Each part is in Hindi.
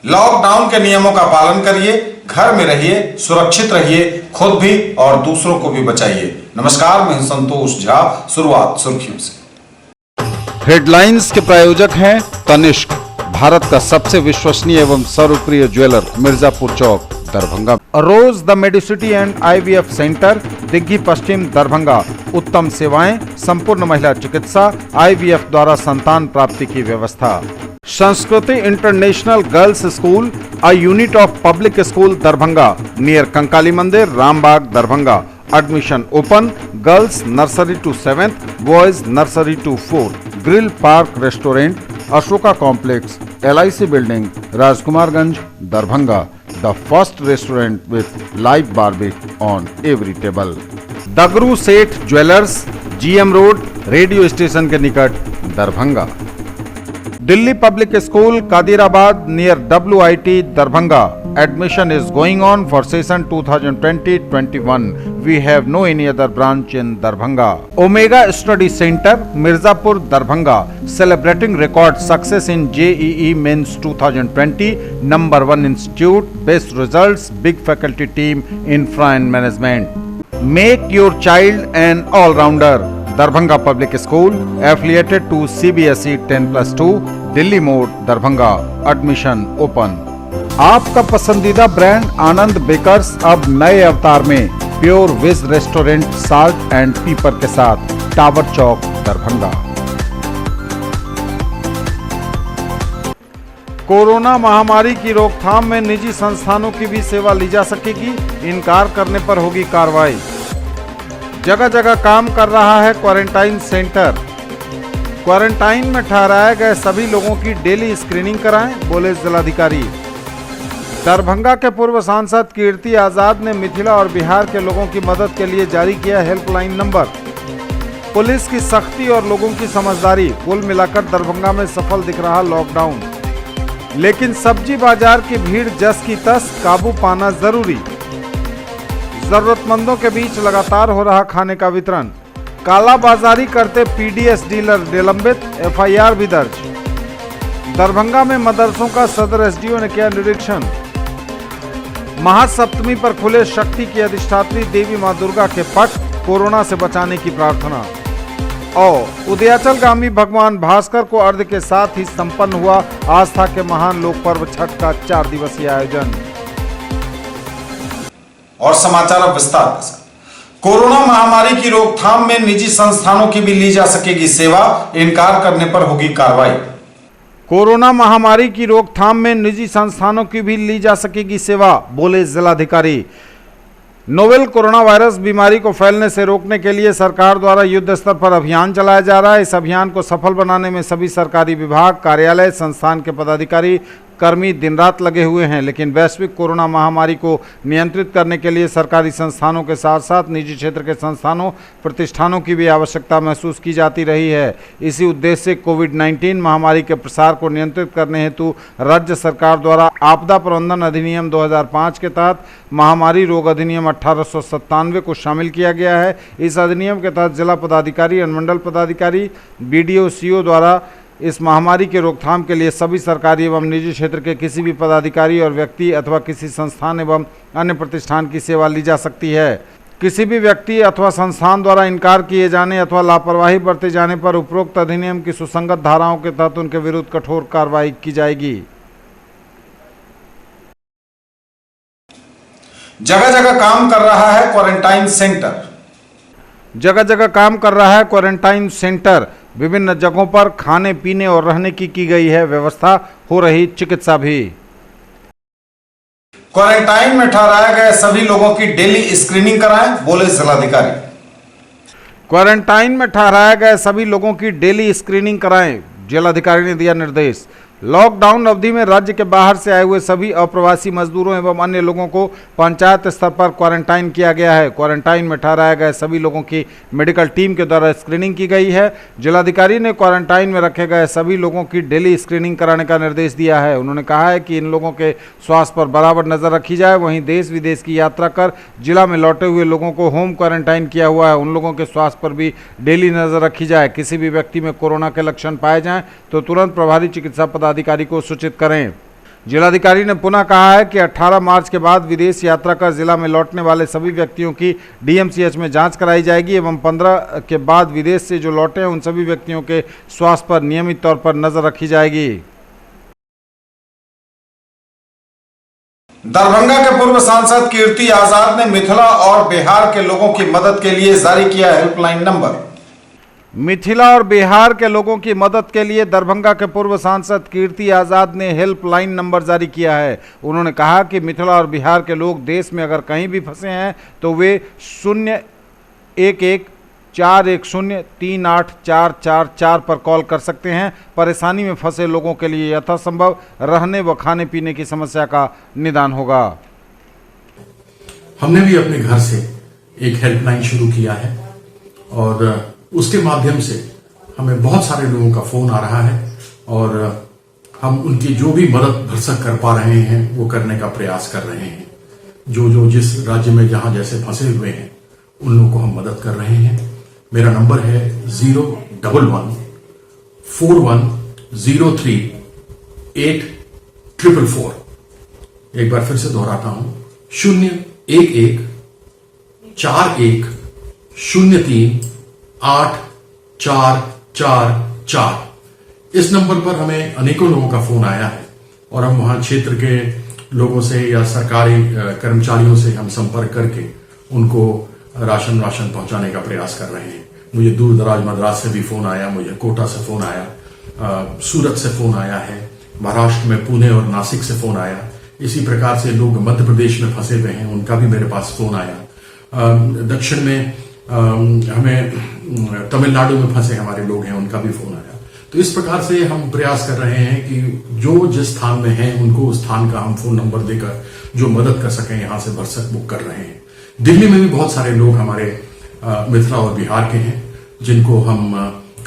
लॉकडाउन के नियमों का पालन करिए, घर में रहिए, सुरक्षित रहिए, खुद भी और दूसरों को भी बचाइए। नमस्कार, मैं संतोष झा। शुरुआत सुर्खियों से। हेडलाइंस के प्रायोजक हैं तनिष्क, भारत का सबसे विश्वसनीय एवं सर्वप्रिय ज्वेलर, मिर्जापुर चौक, Darbhanga. Rose the Medicity and IVF centre, Dighi पश्चिम, दरभंगा। उत्तम सेवाएं, संपूर्ण महिला चिकित्सा, IVF द्वारा संतान प्राप्ति की व्यवस्था। Sanskriti international girls school, a unit of public school, Darbhanga, near Kankali मंदिर, Rambagh, Darbhanga. Admission open. Girls nursery to 7th, boys nursery to 4th। Grill park restaurant, Ashoka complex, LIC building, Rajkumarganj, Darbhanga. The first restaurant with live barbecue on every table. Dagru Seth jewellers, GM road, radio station के निकट, दरभंगा। Delhi public school, Kadirabad, near WIT, Darbhanga. Admission is going on for session 2020-21. We have no any other branch in Darbhanga. Omega Study Center, Mirzapur, Darbhanga, celebrating record success in JEE Mains 2020. Number 1 institute, best results, big faculty team, infra and management. Make your child an all-rounder. Darbhanga Public School, affiliated to CBSE 10+2, Delhi Mode, Darbhanga. Admission open. आपका पसंदीदा ब्रांड आनंद बेकर्स अब नए अवतार में, pure veg restaurant, salt and pepper के साथ, टावर चौक, दरभंगा। कोरोना महामारी की रोकथाम में निजी संस्थानों की भी सेवा ली जा सकेगी, इनकार करने पर होगी कार्रवाई। जगह जगह काम कर रहा है क्वारंटाइन सेंटर। क्वारंटाइन में ठहराए गए सभी लोगों की डेली स्क्रीनिंग कराएं, बोले जिलाधिकारी। दरभंगा के पूर्व सांसद कीर्ति आजाद ने मिथिला और बिहार के लोगों की मदद के लिए जारी किया हेल्पलाइन नंबर। पुलिस की सख्ती और लोगों की समझदारी, कुल मिलाकर दरभंगा में सफल दिख रहा लॉकडाउन। लेकिन सब्जी बाजार की भीड़ जस की तस, काबू पाना जरूरी। जरूरतमंदों के बीच लगातार हो रहा खाने का वितरण। कालाबाजारी करते PDS डीलर निलंबित, FIR भी दर्ज। दरभंगा में मदरसों का सदर SDO ने किया निरीक्षण। महासप्तमी पर खुले शक्ति की अधिष्ठात्री देवी मां दुर्गा के पट, कोरोना से बचाने की प्रार्थना। और उदयाचलगामी भगवान भास्कर को अर्घ्य के साथ ही संपन्न हुआ आस्था के महान लोक पर्व छठ का 4 दिवसीय आयोजन। और समाचार अब विस्तार के साथ। कोरोना महामारी की रोकथाम में निजी संस्थानों की भी ली जा सकेगी सेवा, इनकार करने पर होगी कार्रवाई। कोरोना महामारी की रोकथाम में निजी संस्थानों की भी ली जा सकेगी सेवा, बोले जिलाधिकारी। नोवेल कोरोना वायरस बीमारी को फैलने से रोकने के लिए सरकार द्वारा युद्ध स्तर पर अभियान चलाया जा रहा है। इस अभियान को सफल बनाने में सभी सरकारी विभाग, कार्यालय, संस्थान के पदाधिकारी, कर्मी दिन रात लगे हुए हैं। लेकिन वैश्विक कोरोना महामारी को नियंत्रित करने के लिए सरकारी संस्थानों के साथ साथ निजी क्षेत्र के संस्थानों, प्रतिष्ठानों की भी आवश्यकता महसूस की जाती रही है। इसी उद्देश्य से कोविड-19 महामारी के प्रसार को नियंत्रित करने हेतु राज्य सरकार द्वारा आपदा प्रबंधन अधिनियम 2005 के तहत महामारी रोग अधिनियम 1897 को शामिल किया गया है। इस अधिनियम के तहत जिला पदाधिकारी, अनुमंडल पदाधिकारी, BDO, CO द्वारा इस महामारी के रोकथाम के लिए सभी सरकारी एवं निजी क्षेत्र के किसी भी पदाधिकारी और व्यक्ति अथवा किसी संस्थान एवं अन्य प्रतिष्ठान की सेवा ली जा सकती है। किसी भी व्यक्ति अथवा संस्थान द्वारा इनकार किए जाने अथवा लापरवाही बरते जाने पर उपरोक्त अधिनियम की सुसंगत धाराओं के तहत उनके विरुद्ध कठोर कार्रवाई की जाएगी। जगह जगह काम कर रहा है क्वारंटाइन सेंटर। जगह जगह काम कर रहा है क्वारंटाइन सेंटर। विभिन्न जगहों पर खाने पीने और रहने की गई है व्यवस्था, हो रही चिकित्सा भी। क्वारंटाइन में ठहराए गए सभी लोगों की डेली स्क्रीनिंग कराएं, बोले जिलाधिकारी। क्वारंटाइन में ठहराए गए सभी लोगों की डेली स्क्रीनिंग कराएं, जिलाधिकारी ने दिया निर्देश। लॉकडाउन अवधि में राज्य के बाहर से आए हुए सभी अप्रवासी मजदूरों एवं अन्य लोगों को पंचायत स्तर पर क्वारंटाइन किया गया है। क्वारंटाइन में ठहराए गए सभी लोगों की मेडिकल टीम के द्वारा स्क्रीनिंग की गई है। जिलाधिकारी ने क्वारंटाइन में रखे गए सभी लोगों की डेली स्क्रीनिंग कराने का निर्देश दिया है। उन्होंने कहा है कि इन लोगों के स्वास्थ्य पर बराबर नजर रखी जाए। वहीं देश विदेश की यात्रा कर जिला में लौटे हुए लोगों को होम क्वारंटाइन किया हुआ है, उन लोगों के स्वास्थ्य पर भी डेली नजर रखी जाए। किसी भी व्यक्ति में कोरोना के लक्षण पाए जाएं तो तुरंत प्रभारी चिकित्सा पदाधिकारी को सूचित करें। जिलाधिकारी ने पुनः कहा है कि 18 मार्च के बाद विदेश यात्रा कर जिला में लौटने वाले सभी व्यक्तियों की डीएमसीएच में जांच कराई जाएगी एवं 15 के बाद विदेश से जो लौटे हैं उन सभी व्यक्तियों के स्वास्थ्य पर नियमित तौर पर नजर रखी जाएगी। दरभंगा के पूर्व सांसद कीर्ति आजाद ने मिथिला और बिहार के लोगों की मदद के लिए जारी किया हेल्पलाइन नंबर। मिथिला और बिहार के लोगों की मदद के लिए दरभंगा के पूर्व सांसद कीर्ति आजाद ने हेल्पलाइन नंबर जारी किया है। उन्होंने कहा कि मिथिला और बिहार के लोग देश में अगर कहीं भी फंसे हैं तो वे 011-410-3844 पर कॉल कर सकते हैं। परेशानी में फंसे लोगों के लिए यथासंभव रहने व खाने पीने की समस्या का निदान होगा। हमने भी अपने घर से एक हेल्पलाइन शुरू किया है और उसके माध्यम से हमें बहुत सारे लोगों का फोन आ रहा है और हम उनकी जो भी मदद भरसक कर पा रहे हैं वो करने का प्रयास कर रहे हैं। जो जिस राज्य में जहां जैसे फंसे हुए हैं उन लोगों को हम मदद कर रहे हैं। मेरा नंबर है 011-4103-8444। एक बार फिर से दोहराता हूं 011-4103-8444। इस नंबर पर हमें अनेकों लोगों का फोन आया है और हम वहां क्षेत्र के लोगों से या सरकारी कर्मचारियों से हम संपर्क करके उनको राशन पहुंचाने का प्रयास कर रहे हैं। मुझे दूर दराज मद्रास से भी फोन आया, मुझे कोटा से फोन आया, सूरत से फोन आया है, महाराष्ट्र में पुणे और नासिक से फोन आया। इसी प्रकार से लोग मध्य प्रदेश में फंसे हुए हैं, उनका भी मेरे पास फोन आया। दक्षिण में हमें तमिलनाडु में फंसे हमारे लोग हैं, उनका भी फोन आया। तो इस प्रकार से हम प्रयास कर रहे हैं कि जो जिस स्थान में हैं उनको उस स्थान का हम फोन नंबर देकर जो मदद कर सकें यहां से भरसक बुक कर रहे हैं। दिल्ली में भी बहुत सारे लोग हमारे मिथिला और बिहार के हैं जिनको हम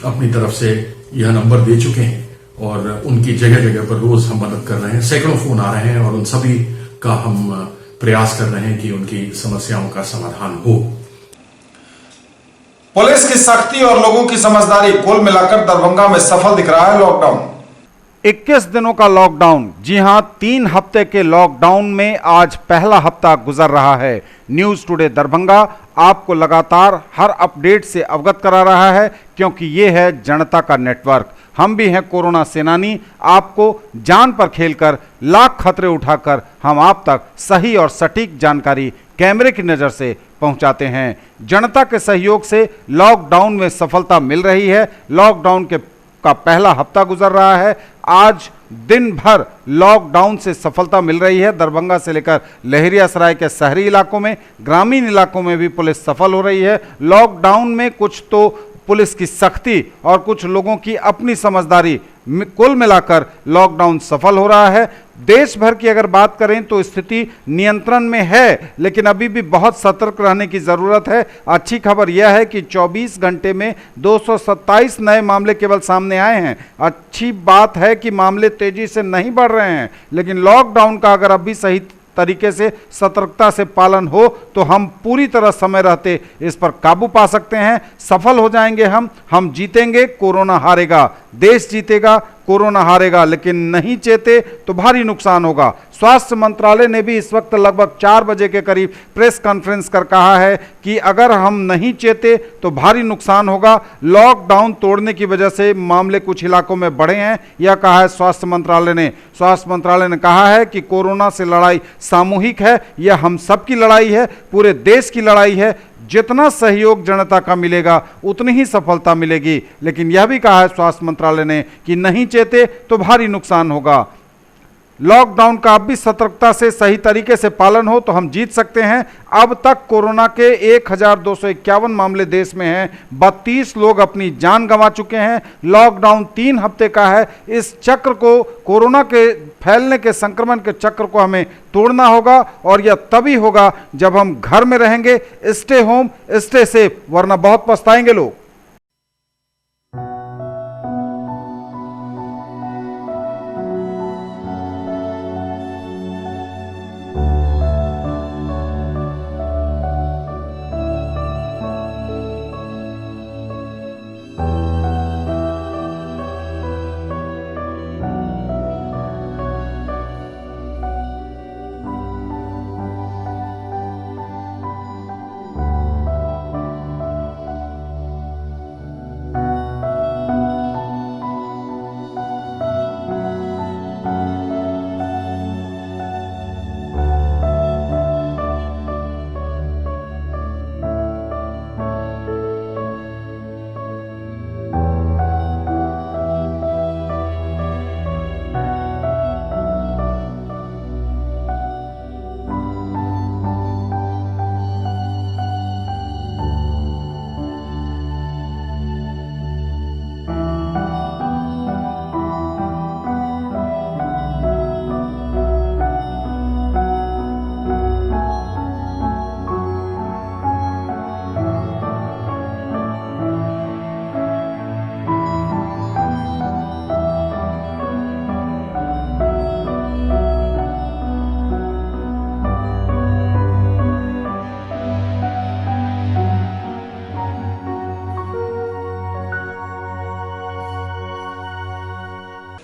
अपनी तरफ से यह नंबर दे चुके हैं और उनकी जगह जगह पर रोज हम मदद कर रहे हैं। सैकड़ों फोन आ रहे हैं और उन सभी का हम प्रयास कर रहे हैं कि उनकी समस्याओं का समाधान हो। पुलिस की सख्ती और लोगों की समझदारी, कुल मिलाकर दरभंगा में सफल दिख रहा है लॉकडाउन। 21 दिनों का लॉकडाउन, जी हां 3 हफ्ते के लॉकडाउन में आज पहला हफ्ता गुजर रहा है। न्यूज टुडे दरभंगा आपको लगातार हर अपडेट से अवगत करा रहा है क्योंकि ये है जनता का नेटवर्क। हम भी हैं कोरोना सेनानी, आपको जान पर खेलकर लाख खतरे उठाकर हम आप तक सही और सटीक जानकारी कैमरे की नज़र से पहुंचाते हैं। जनता के सहयोग से लॉकडाउन में सफलता मिल रही है। लॉकडाउन का पहला हफ्ता गुजर रहा है। आज दिन भर लॉकडाउन से सफलता मिल रही है। दरभंगा से लेकर लहेरियासराय के शहरी इलाकों में, ग्रामीण इलाकों में भी पुलिस सफल हो रही है। लॉकडाउन में कुछ तो पुलिस की सख्ती और कुछ लोगों की अपनी समझदारी, कुल मिलाकर लॉकडाउन सफल हो रहा है। देश भर की अगर बात करें तो स्थिति नियंत्रण में है, लेकिन अभी भी बहुत सतर्क रहने की ज़रूरत है। अच्छी खबर यह है कि 24 घंटे में 227 नए मामले केवल सामने आए हैं। अच्छी बात है कि मामले तेजी से नहीं बढ़ रहे हैं, लेकिन लॉकडाउन का अगर अभी सही तरीके से सतर्कता से पालन हो तो हम पूरी तरह समय रहते इस पर काबू पा सकते हैं। सफल हो जाएंगे हम जीतेंगे, कोरोना हारेगा, देश जीतेगा, कोरोना हारेगा। लेकिन नहीं चेते तो भारी नुकसान होगा। स्वास्थ्य मंत्रालय ने भी इस वक्त लगभग 4 बजे के करीब प्रेस कॉन्फ्रेंस कर कहा है कि अगर हम नहीं चेते तो भारी नुकसान होगा। लॉकडाउन तोड़ने की वजह से मामले कुछ इलाकों में बढ़े हैं, यह कहा है स्वास्थ्य मंत्रालय ने। स्वास्थ्य मंत्रालय ने कहा है कि कोरोना से लड़ाई सामूहिक है, यह हम सबकी लड़ाई है, पूरे देश की लड़ाई है। जितना सहयोग जनता का मिलेगा उतनी ही सफलता मिलेगी। लेकिन यह भी कहा है स्वास्थ्य मंत्रालय ने कि नहीं चेते तो भारी नुकसान होगा। लॉकडाउन का अब भी सतर्कता से सही तरीके से पालन हो तो हम जीत सकते हैं। अब तक कोरोना के 1251 मामले देश में हैं। 32 लोग अपनी जान गंवा चुके हैं। लॉकडाउन 3 हफ्ते का है। इस चक्र को, कोरोना के फैलने के संक्रमण के चक्र को हमें तोड़ना होगा और यह तभी होगा जब हम घर में रहेंगे। स्टे होम, स्टे सेफ, वरना बहुत पछताएंगे लोग।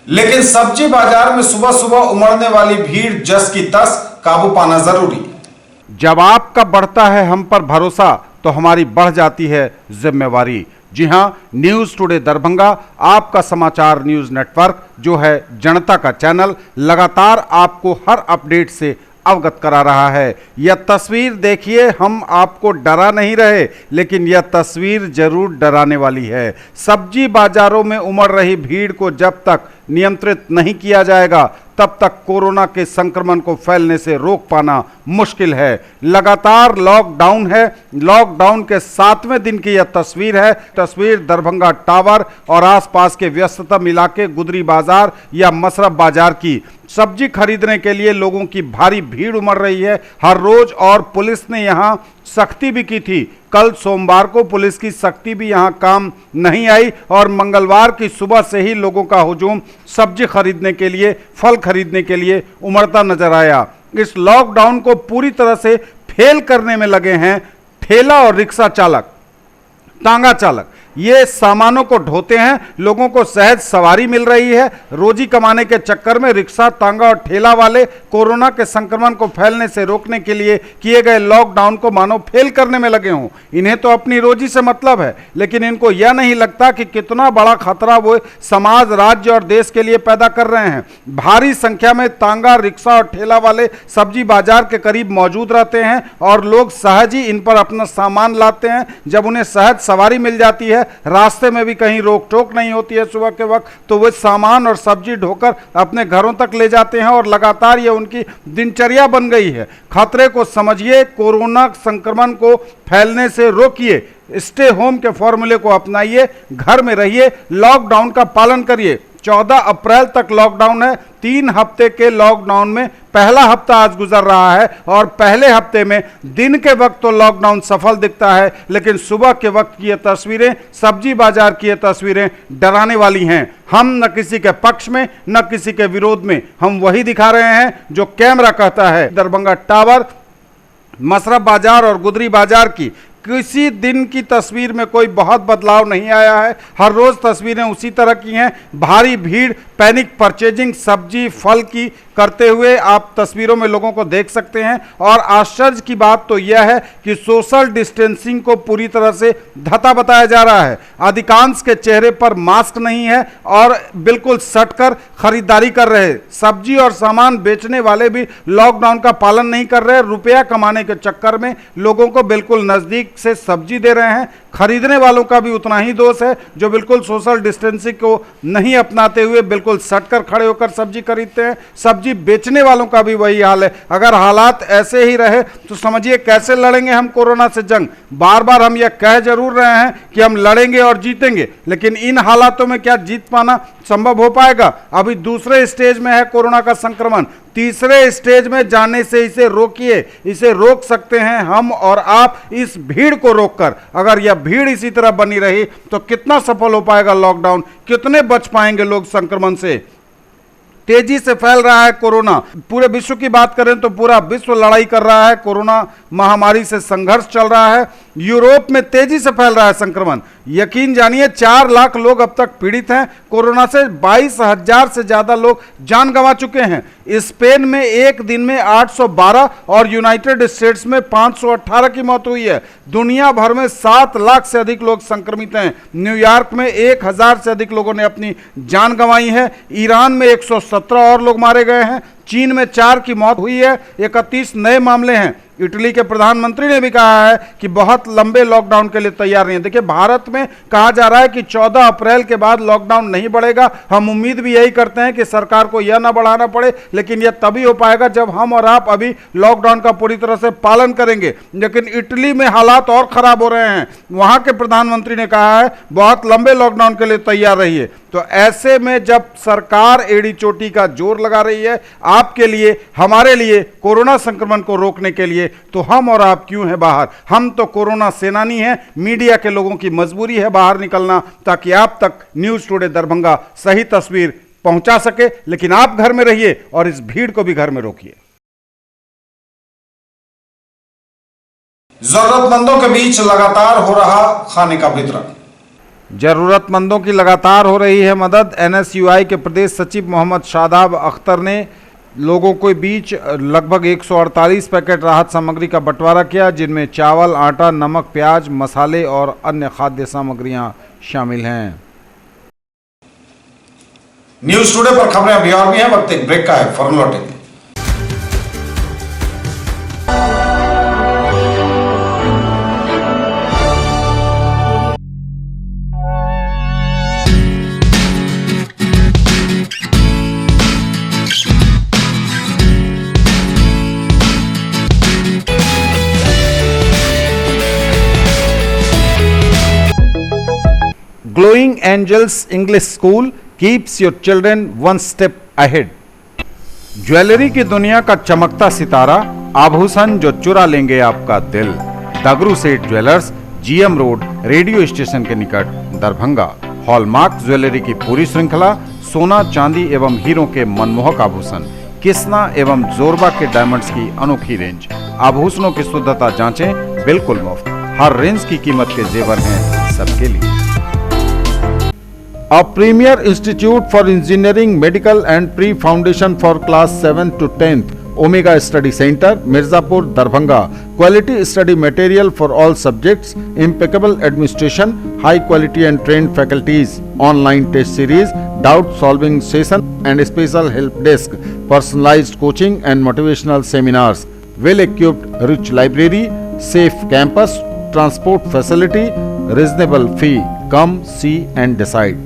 लेकिन सब्जी बाजार में सुबह सुबह उमड़ने वाली भीड़ जस की तस काबू पाना जरूरी। जब आपका बढ़ता है हम पर भरोसा तो हमारी बढ़ जाती है जिम्मेवारी। जी हां, न्यूज टुडे दरभंगा आपका समाचार न्यूज नेटवर्क जो है जनता का चैनल, लगातार आपको हर अपडेट से अवगत करा रहा है। यह तस्वीर देखिए, हम आपको डरा नहीं रहे, लेकिन यह तस्वीर जरूर डराने वाली है। सब्जी बाजारों में उमड़ रही भीड़ को जब तक नियंत्रित नहीं किया जाएगा तब तक कोरोना के संक्रमण को फैलने से रोक पाना मुश्किल है। लगातार लॉकडाउन है। लॉकडाउन के 7वें दिन की यह तस्वीर है। तस्वीर दरभंगा टावर और आसपास के व्यस्ततम इलाके गुदरी बाजार या मसरफ बाजार की। सब्जी खरीदने के लिए लोगों की भारी भीड़ उमड़ रही है हर रोज, और पुलिस ने यहां सख्ती भी की थी। कल सोमवार को पुलिस की सख्ती भी यहां काम नहीं आई और मंगलवार की सुबह से ही लोगों का हुजूम सब्जी खरीदने के लिए, फल खरीदने के लिए उमड़ता नजर आया। इस लॉकडाउन को पूरी तरह से फेल करने में लगे हैं ठेला और रिक्शा चालक, तांगा चालक। ये सामानों को ढोते हैं, लोगों को सहज सवारी मिल रही है। रोजी कमाने के चक्कर में रिक्शा, तांगा और ठेला वाले कोरोना के संक्रमण को फैलने से रोकने के लिए किए गए लॉकडाउन को मानो फेल करने में लगे हों। इन्हें तो अपनी रोजी से मतलब है, लेकिन इनको यह नहीं लगता कि कितना बड़ा खतरा वो समाज, राज्य और देश के लिए पैदा कर रहे हैं। भारी संख्या में तांगा, रिक्शा और ठेला वाले सब्जी बाजार के करीब मौजूद रहते हैं और लोग सहज ही इन पर अपना सामान लाते हैं। जब उन्हें सहज सवारी मिल जाती है, रास्ते में भी कहीं रोक टोक नहीं होती है सुबह के वक्त, तो वे सामान और सब्जी ढोकर अपने घरों तक ले जाते हैं और लगातार ये उनकी दिनचर्या बन गई है। खतरे को समझिए, कोरोना संक्रमण को फैलने से रोकिए, स्टे होम के फॉर्मूले को अपनाइए, घर में रहिए, लॉकडाउन का पालन करिए। 14 अप्रैल तक लॉकडाउन है। 3 हफ्ते के लॉकडाउन में पहला हफ्ता आज गुजर रहा है और पहले हफ्ते में दिन के वक्त तो लॉकडाउन सफल दिखता है, लेकिन सुबह के वक्त की ये तस्वीरें, सब्जी बाजार की ये तस्वीरें डराने वाली हैं। हम न किसी के पक्ष में न किसी के विरोध में, हम वही दिखा रहे हैं जो कैमरा कहता है। दरभंगा टावर, मसरफ बाजार और गुदरी बाजार की किसी दिन की तस्वीर में कोई बहुत बदलाव नहीं आया है। हर रोज तस्वीरें उसी तरह की हैं। भारी भीड़, पैनिक परचेजिंग सब्जी फल की करते हुए आप तस्वीरों में लोगों को देख सकते हैं। और आश्चर्य की बात तो यह है कि सोशल डिस्टेंसिंग को पूरी तरह से धता बताया जा रहा है। अधिकांश के चेहरे पर मास्क नहीं है और बिल्कुल सटकर खरीदारी कर रहे। सब्जी और सामान बेचने वाले भी लॉकडाउन का पालन नहीं कर रहे। रुपया कमाने के चक्कर में लोगों को बिल्कुल नजदीक से सब्जी दे रहे हैं। खरीदने वालों का भी उतना ही दोष है जो बिल्कुल सोशल डिस्टेंसिंग को नहीं अपनाते हुए बिल्कुल सटकर खड़े होकर सब्जी खरीदते हैं। सब्जी बेचने वालों का भी वही हाल है। अगर हालात ऐसे ही रहे तो समझिए कैसे लड़ेंगे हम कोरोना से जंग। बार बार हम यह कह जरूर रहे हैं कि हम लड़ेंगे और जीतेंगे, लेकिन इन हालातों में क्या जीत पाना संभव हो पाएगा? अभी दूसरे स्टेज में है कोरोना का संक्रमण। तीसरे स्टेज में जाने से इसे रोकिए। इसे रोक सकते हैं हम और आप इस भीड़ को रोककर। अगर यह भीड़ इसी तरह बनी रही तो कितना सफल हो पाएगा लॉकडाउन? कितने बच पाएंगे लोग संक्रमण से? तेजी से फैल रहा है कोरोना। पूरे विश्व की बात करें तो पूरा विश्व लड़ाई कर रहा है, कोरोना महामारी से संघर्ष चल रहा है। यूरोप में तेजी से फैल रहा है संक्रमण। यकीन जानिए 4 लाख लोग अब तक पीड़ित हैं कोरोना से। 22,000 से ज्यादा लोग जान गंवा चुके हैं। स्पेन में एक दिन में 812 और यूनाइटेड स्टेट्स में 518 की मौत हुई है। दुनिया भर में 7 लाख से अधिक लोग संक्रमित हैं। न्यूयॉर्क में 1000 से अधिक लोगों ने अपनी जान गंवाई है। ईरान में 117 और लोग मारे गए हैं। चीन में 4 की मौत हुई है। 31 नए मामले हैं। इटली के प्रधानमंत्री ने भी कहा है कि बहुत लंबे लॉकडाउन के लिए तैयार नहीं है। देखिए, भारत में कहा जा रहा है कि 14 अप्रैल के बाद लॉकडाउन नहीं बढ़ेगा। हम उम्मीद भी यही करते हैं कि सरकार को यह ना बढ़ाना पड़े, लेकिन यह तभी हो पाएगा जब हम और आप अभी लॉकडाउन का पूरी तरह से पालन करेंगे। लेकिन इटली में हालात और खराब हो रहे हैं। वहां के प्रधानमंत्री ने कहा है बहुत लंबे लॉकडाउन के लिए तैयार रहिए। तो ऐसे में जब सरकार एड़ी चोटी का जोर लगा रही है आपके लिए, हमारे लिए, कोरोना संक्रमण को रोकने के लिए, तो हम और आप क्यों हैं बाहर? हम तो कोरोना सेनानी हैं। मीडिया के लोगों की मजबूरी है बाहर निकलना ताकि आप तक न्यूज टुडे दरभंगा सही तस्वीर पहुंचा सके। लेकिन आप घर में रहिए और इस भीड़ को भी घर में रोकिए। जरूरतमंदों के बीच लगातार हो रहा खाने का वितरण। जरूरतमंदों की लगातार हो रही है मदद। एनएसयूआई के प्रदेश सचिव मोहम्मद शादाब अख्तर ने लोगों के बीच लगभग 148 पैकेट राहत सामग्री का बंटवारा किया, जिनमें चावल, आटा, नमक, प्याज, मसाले और अन्य खाद्य सामग्रियां शामिल हैं। न्यूज टुडे पर खबरें अभी और भी हैं, वक्त एक ब्रेक का है, फौरन लौटेंगे। Glowing Angels English School keeps your children one step ahead. Jewellery की दुनिया का चमकता सितारा, आभूषण जो चुरा लेंगे आपका दिल। दगरू Seth jewellers, GM road, radio station के निकट, दरभंगा। हॉलमार्क ज्वेलरी की पूरी श्रृंखला, सोना, चांदी एवं हीरों के मनमोहक आभूषण, किस्ना एवं जोरबा के डायमंड्स की अनोखी रेंज। आभूषणों की शुद्धता जांचें, बिल्कुल मुफ्त। हर रेंज की कीमत के जेवर हैं सबके लिए। A premier institute for engineering, medical and pre-foundation for class 7 to 10th, Omega Study Center, Mirzapur, Darbhanga. Quality study material for all subjects, impeccable administration, high quality and trained faculties, online test series, doubt solving session and special help desk, personalized coaching and motivational seminars, well equipped rich library, safe campus, transport facility, reasonable fee. Come see and decide.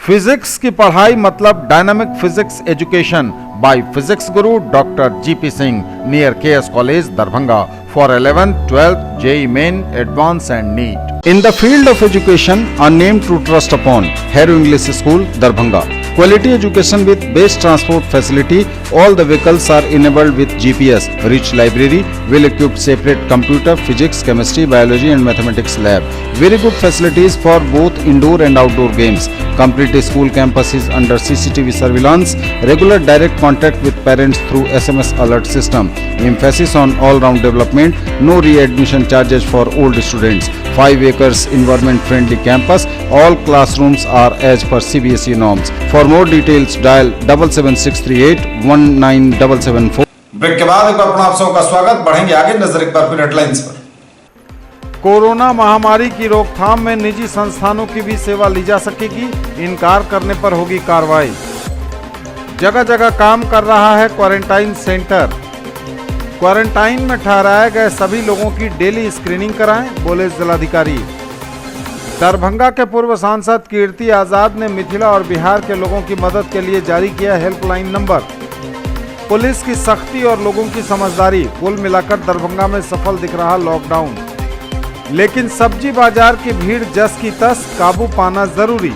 Physics की पढ़ाई मतलब dynamic physics education by physics Guru doctor GP Singh, near KS college, Darbhanga, for 11th, 12th, JEE Main, Advanced and NEET. In the field of education, a name to trust upon, Hero English School, Darbhanga. Quality education with best transport facility. All the vehicles are enabled with GPS. Rich library, well-equipped separate computer, physics, chemistry, biology and mathematics lab. Very good facilities for both indoor and outdoor games. Complete school campus is under CCTV surveillance. Regular direct contact with parents through SMS alert system. Emphasis on all-round development. No re-admission charges for old students. 5 acres environment-friendly campus. All classrooms are as per CBSE norms. For more details, dial 77638 19774. Break के बाद एक बार पुनः आप सबका स्वागत। बढ़ेंगे आगे, नजर एक बार फिर हेडलाइंस पर। कोरोना महामारी की रोकथाम में निजी संस्थानों की भी सेवा ली जा सकेगी, इनकार करने पर होगी कार्रवाई। जगह जगह काम कर रहा है क्वारंटाइन सेंटर। क्वारंटाइन में ठहराए गए सभी लोगों की डेली स्क्रीनिंग कराएं, बोले जिलाधिकारी। दरभंगा के पूर्व सांसद कीर्ति आजाद ने मिथिला और बिहार के लोगों की मदद के लिए जारी किया हेल्पलाइन नंबर। पुलिस की सख्ती और लोगों की समझदारी, कुल मिलाकर दरभंगा में सफल दिख रहा लॉकडाउन। लेकिन सब्जी बाजार की भीड़ जस की तस, काबू पाना जरूरी।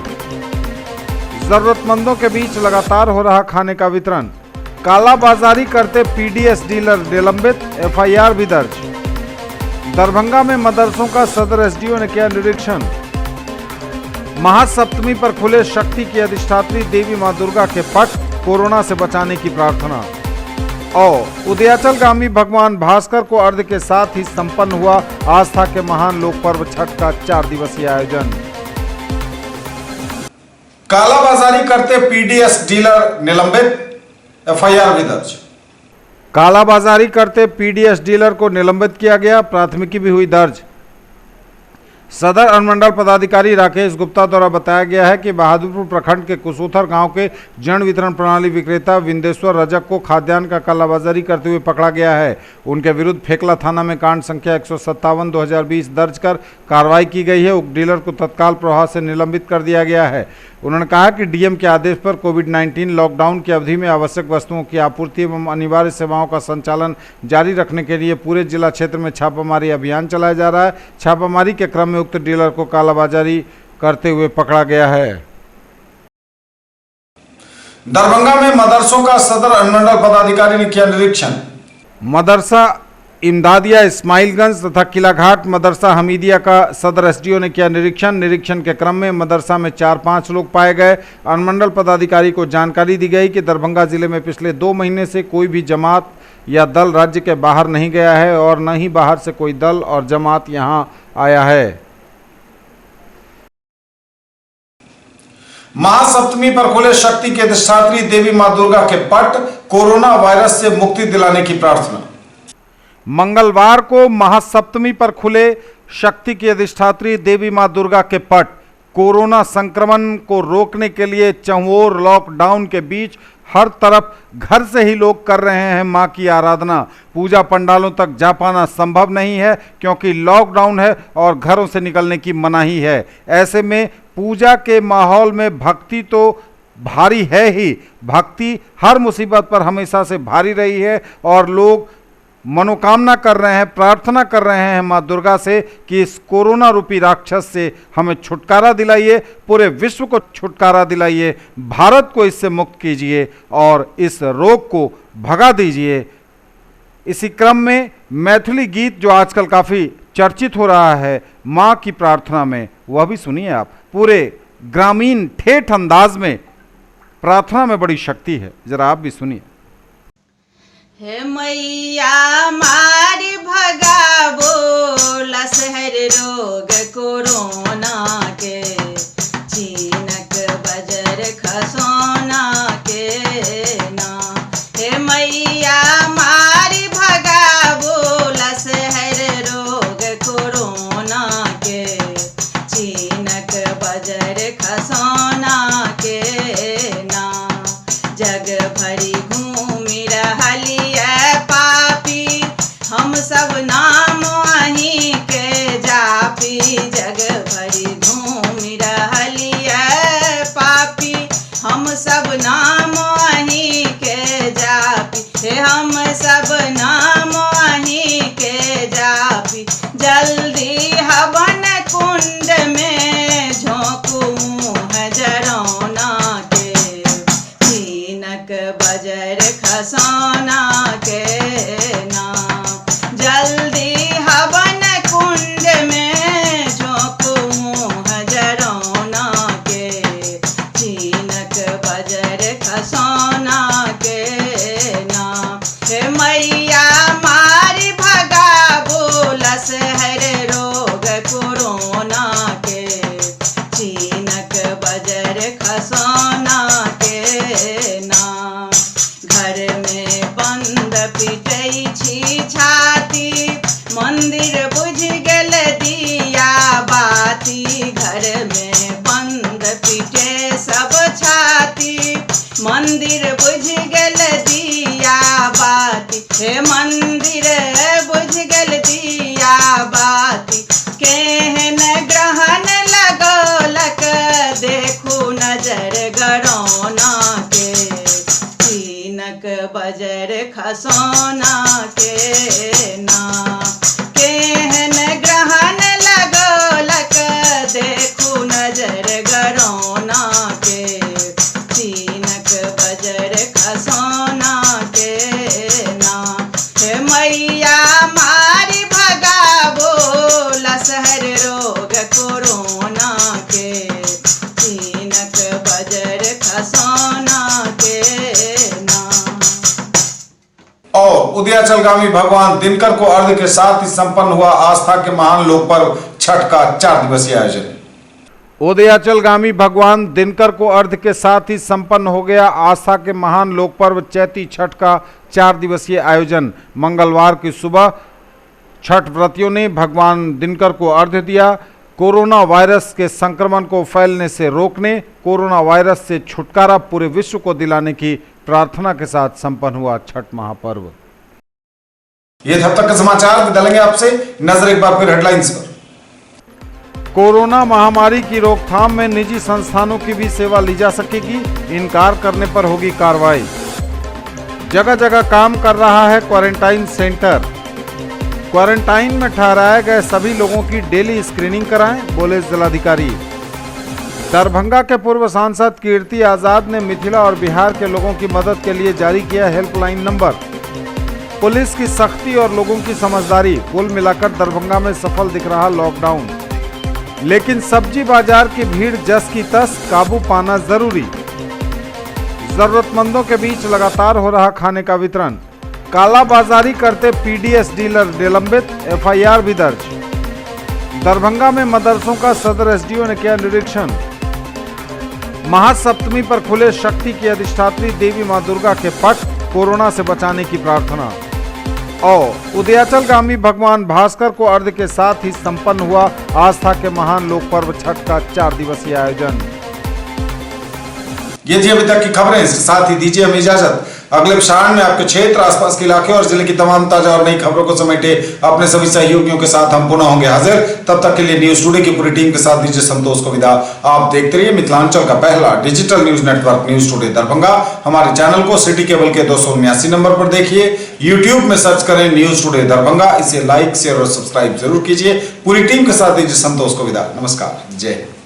जरूरतमंदों के बीच लगातार हो रहा खाने का वितरण। कालाबाजारी करते पीडीएस डीलर निलंबित, एफआईआर भी दर्ज। दरभंगा में मदरसों का सदर एसडीओ ने किया निरीक्षण। महासप्तमी पर खुले शक्ति की अधिष्ठात्री देवी मां दुर्गा के पट, कोरोना से बचाने की प्रार्थना। और उदयाचलगामी भगवान भास्कर को अर्घ्य के साथ ही संपन्न हुआ आस्था के महान लोक पर्व छठ का 4 दिवसीय आयोजन। कालाबाजारी करते पीडीएस डीलर निलंबित, एफआईआर भी दर्ज। कालाबाजारी करते पीडीएस डीलर को निलंबित किया गया, प्राथमिकी भी हुई दर्ज। सदर अनुमंडल पदाधिकारी राकेश गुप्ता द्वारा बताया गया है कि बहादुरपुर प्रखंड के कुसुथर गांव के जन वितरण प्रणाली विक्रेता विंदेश्वर रजक को खाद्यान्न का कालाबाजारी करते हुए पकड़ा गया है। उनके विरुद्ध फेकला थाना में कांड संख्या 157/2020 दर्ज कर कार्रवाई की गई है। उक्त डीलर को तत्काल प्रभाव से निलंबित कर दिया गया है। उन्होंने कहा कि डीएम के आदेश पर कोविड-19 लॉकडाउन की अवधि में आवश्यक वस्तुओं की आपूर्ति एवं अनिवार्य सेवाओं का संचालन जारी रखने के लिए पूरे जिला क्षेत्र में छापामारी अभियान चलाया जा रहा है। छापामारी के क्रम में उक्त डीलर को कालाबाजारी करते हुए पकड़ा गया है। दरभंगा में मदरसों का सदर अनुमंडल पदाधिकारी ने किया निरीक्षण। मदरसा इमदादिया इस्माइलगंज तथा किलाघाट मदरसा हमीदिया का सदर एसडीओ ने किया निरीक्षण। निरीक्षण के क्रम में मदरसा में 4-5 लोग पाए गए। अनुमंडल पदाधिकारी को जानकारी दी गई कि दरभंगा जिले में पिछले 2 महीने से कोई भी जमात या दल राज्य के बाहर नहीं गया है और न ही बाहर से कोई दल और जमात यहां आया है। महासप्तमी पर खुले शक्ति के अधिष्ठात्री देवी मां दुर्गा के पट, कोरोना वायरस से मुक्ति दिलाने की प्रार्थना। मंगलवार को महासप्तमी पर खुले शक्ति की अधिष्ठात्री देवी मां दुर्गा के पट, कोरोना संक्रमण को रोकने के लिए चहुओर लॉकडाउन के बीच हर तरफ घर से ही लोग कर रहे हैं मां की आराधना। पूजा पंडालों तक जा पाना संभव नहीं है क्योंकि लॉकडाउन है और घरों से निकलने की मनाही है। ऐसे में पूजा के माहौल में भक्ति तो भारी है ही, भक्ति हर मुसीबत पर हमेशा से भारी रही है और लोग मनोकामना कर रहे हैं, प्रार्थना कर रहे हैं मां दुर्गा से कि इस कोरोना रूपी राक्षस से हमें छुटकारा दिलाइए, पूरे विश्व को छुटकारा दिलाइए, भारत को इससे मुक्त कीजिए और इस रोग को भगा दीजिए। इसी क्रम में मैथिली गीत जो आजकल काफ़ी चर्चित हो रहा है मां की प्रार्थना में, वह भी सुनिए आप। पूरे ग्रामीण ठेठ अंदाज में प्रार्थना में बड़ी शक्ति है, जरा आप भी सुनिए। हे मैया मारी भगावो लसहर रोग कोरोना के, चीनक बजर खसोना के ना। हे मैया मारी भगावो लसहर रोग कोरोना के, चीनक बजर खसोना के ना। जग भरी घूमि रहली पापी, हम सब नाम वहीं के जापी। जग भरी घूमि रहली पापी, हम सब नाम वहीं के जापी। हे हम सब नाम वहीं के जापी। जल्दी हवन कुंड में झोंकू मुँह जरौना के, चीनक बजर खसौना के ना। जल्दी हवन कुंड में झोंकू मुँह जरौना के, चीनक बजर खसौना के ना। हे मैया मारी भगावो लसहर रोग कोरोना के, चीनक बजर खसौना के ना। घर में बंद पिटै छी छाती, मंदिर बुझ गेल दिया बाती। घर में बंद पिटे सब छाती, मंदिर बुझ गेल दिया बाती। हे मंदिर बुझ गेल दिया बाती, केहन ग्रहण लगौलक देखू नजर गरौना के, चीनक बजर खसौना के ना। केहन ग्रहण लगौलक देखू नजर गरौना के, चीनक बजर खसौना के ना। हे मैया मारी भगावो लसहर रोग कोरोना के, चीनक बजर खसौना के ना। और उदयाचलगामी भगवान दिनकर को अर्घ्य के साथ ही संपन्न हुआ आस्था के महान लोक पर्व छठ का 4 दिवसीय आयोजन। उदयाचलगामी भगवान दिनकर को अर्घ्य के साथ ही संपन्न हो गया आस्था के महान लोक पर्व चैती छठ का 4 दिवसीय आयोजन। मंगलवार की सुबह छठ व्रतियों ने भगवान दिनकर को अर्घ्य दिया। कोरोना वायरस के संक्रमण को फैलने से रोकने, कोरोना वायरस से छुटकारा पूरे विश्व को दिलाने की प्रार्थना के साथ संपन्न हुआ छठ महापर्व। ये तब तक के समाचार, बदलेंगे आपसे नजर एक बार फिर हेडलाइंस पर। कोरोना महामारी की रोकथाम में निजी संस्थानों की भी सेवा ली जा सकेगी, इनकार करने पर होगी कार्रवाई। जगह जगह काम कर रहा है क्वारंटाइन सेंटर। क्वारंटाइन में ठहराए गए सभी लोगों की डेली स्क्रीनिंग कराएं, बोले जिलाधिकारी। दरभंगा के पूर्व सांसद कीर्ति आजाद ने मिथिला और बिहार के लोगों की मदद के लिए जारी किया हेल्पलाइन नंबर। पुलिस की सख्ती और लोगों की समझदारी, कुल मिलाकर दरभंगा में सफल दिख रहा लॉकडाउन। लेकिन सब्जी बाजार की भीड़ जस की तस, काबू पाना जरूरी। जरूरतमंदों के बीच लगातार हो रहा खाने का वितरण। कालाबाजारी करते पीडीएस डीलर निलंबित, एफआईआर भी दर्ज। दरभंगा में मदरसों का सदर एसडीओ ने किया निरीक्षण। महासप्तमी पर खुले शक्ति की अधिष्ठात्री देवी मां दुर्गा के पट, कोरोना से बचाने की प्रार्थना। और उदयाचलगामी भगवान भास्कर को अर्घ्य के साथ ही संपन्न हुआ आस्था के महान लोक पर्व छठ का 4 दिवसीय आयोजन। ये थी अभी तक की खबरें, इसके साथ ही दीजिए हमें इजाजत। अगले प्रसारण में आपके क्षेत्र, आसपास के इलाके और जिले की तमाम ताजा और नई खबरों को समेटे अपने सभी सहयोगियों के साथ हम पुनः होंगे हाजिर। तब तक के लिए न्यूज टुडे की पूरी टीम के साथ दीजिए संतोष को विदा। आप देखते रहिए मिथिलांचल का पहला digital news network news today Darbhanga. हमारे चैनल को सिटी केबल के 279 नंबर पर देखिए, यूट्यूब में सर्च करें न्यूज टुडे दरभंगा। इसे लाइक, शेयर और सब्सक्राइब जरूर कीजिए। पूरी टीम के साथ दीजिए संतोष को विदा। नमस्कार, जय हिंद।